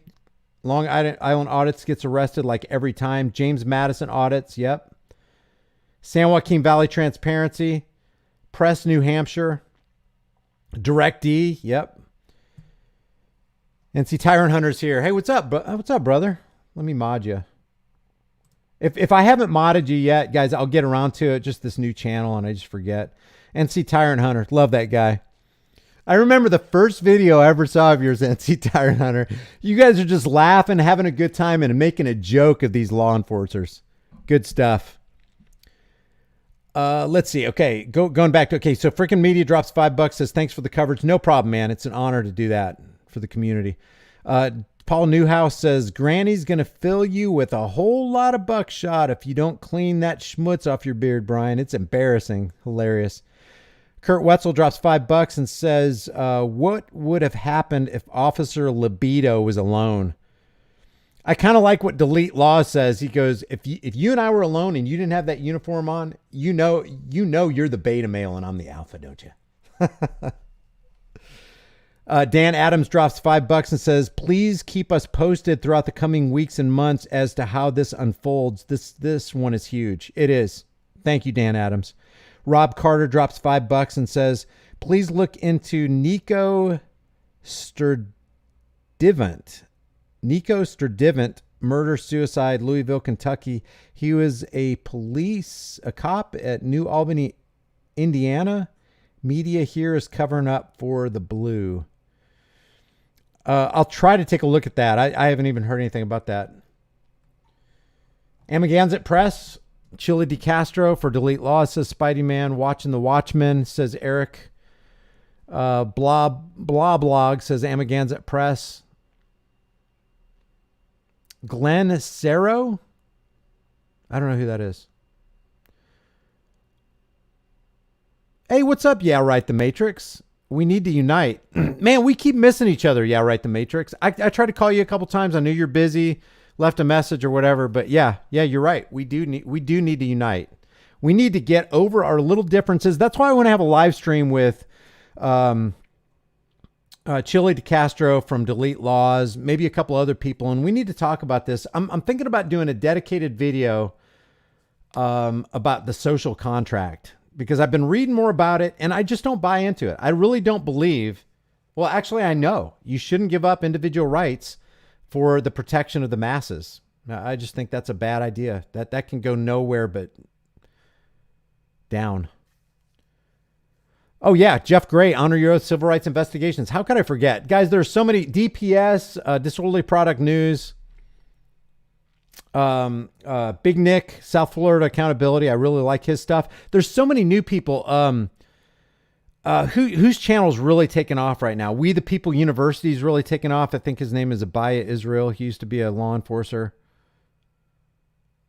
Long Island Audits gets arrested like every time. James Madison Audits, yep. San Joaquin Valley Transparency, Press New Hampshire, Direct D, yep. NC Tyrant Hunter's here. Hey, what's up, what's up, brother? Let me mod you. If I haven't modded you yet, guys, I'll get around to it. Just this new channel, and I just forget. NC Tyrant Hunter, love that guy. I remember the first video I ever saw of yours, NC Tyrant Hunter. You guys are just laughing, having a good time, and making a joke of these law enforcers. Good stuff. Let's see. Okay, going back to, okay, so FRICN Media drops $5, says, thanks for the coverage. No problem, man. It's an honor to do that for the community. Paul Newhouse says, Granny's going to fill you with a whole lot of buckshot if you don't clean that schmutz off your beard, Brian. It's embarrassing. Hilarious. Kurt Wetzel drops $5 and says, what would have happened if Officer Libido was alone? I kind of like what Delete Law says. He goes, if you and I were alone and you didn't have that uniform on, you know you're the beta male and I'm the alpha, don't you? Dan Adams drops $5 and says, please keep us posted throughout the coming weeks and months as to how this unfolds. This one is huge. It is. Thank you, Dan Adams. Rob Carter drops $5 and says, please look into Nico Sturdivant. Nico Sturdivant, murder-suicide, Louisville, Kentucky. He was a cop at New Albany, Indiana. Media here is covering up for the blue. I'll try to take a look at that. I haven't even heard anything about that. Amagansett Press, Chili DeCastro for Delete Law, says Spidey Man. Watching the Watchmen, says Eric. Blog says Amagansett Press. Glenn Cerro? I don't know who that is. Hey, what's up? Yeah, right, The Matrix. We need to unite. Man, we keep missing each other. Yeah, right, The Matrix. I tried to call you a couple times. I knew you're busy, left a message or whatever, but yeah, you're right. We do need to unite. We need to get over our little differences. That's why I want to have a live stream with Chili DeCastro from Delete Laws, maybe a couple other people, and we need to talk about this. I'm thinking about doing a dedicated video about the social contract, because I've been reading more about it and I just don't buy into it. I really don't believe, well, actually I know you shouldn't give up individual rights for the protection of the masses. I just think that's a bad idea. That can go nowhere but down. Oh yeah, Jeff Gray, Honor Your Oath, Civil Rights Investigations. How could I forget? Guys, there's so many. DPS, Disorderly Product News, Big Nick, South Florida Accountability. I really like his stuff. There's so many new people. Whose channel's really taking off right now? We the People University is really taking off. I think his name is Abaya Israel. He used to be a law enforcer.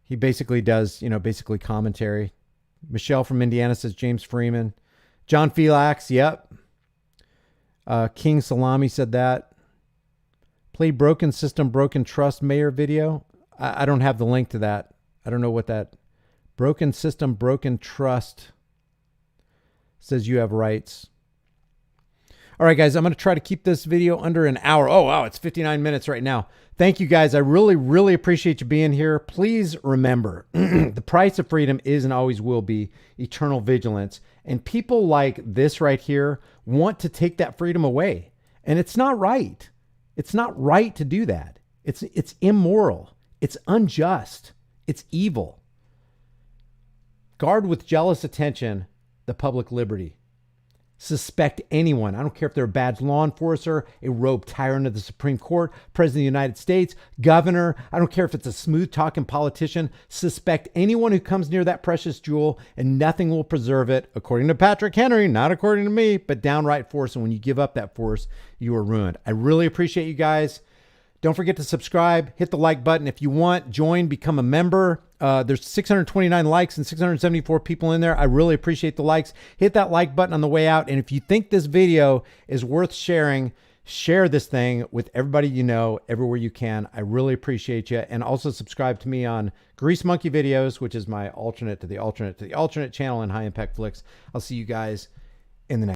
He basically does, basically commentary. Michelle from Indiana says James Freeman. John Felix, yep. King Salami said that. Play Broken System, Broken Trust Mayor video. I don't have the link to that. I don't know what that broken system, broken trust says you have rights. All right, guys, I'm going to try to keep this video under an hour. Oh, wow, it's 59 minutes right now. Thank you, guys. I really, really appreciate you being here. Please remember, the price of freedom is and always will be eternal vigilance. And people like this right here want to take that freedom away. And it's not right. It's not right to do that. It's immoral. It's unjust. It's evil. Guard with jealous attention the public liberty. Suspect anyone. I don't care if they're a badge law enforcer, a rogue tyrant of the Supreme Court, President of the United States, governor. I don't care if it's a smooth talking politician. Suspect anyone who comes near that precious jewel, and nothing will preserve it, according to Patrick Henry, not according to me, but downright force. And when you give up that force, you are ruined. I really appreciate you guys. Don't forget to subscribe, hit the like button. If you want, join, become a member. There's 629 likes and 674 people in there. I really appreciate the likes. Hit that like button on the way out. And if you think this video is worth sharing, share this thing with everybody you know, everywhere you can. I really appreciate you. And also subscribe to me on Grease Monkey Videos, which is my alternate to the alternate channel in High Impact Flicks. I'll see you guys in the next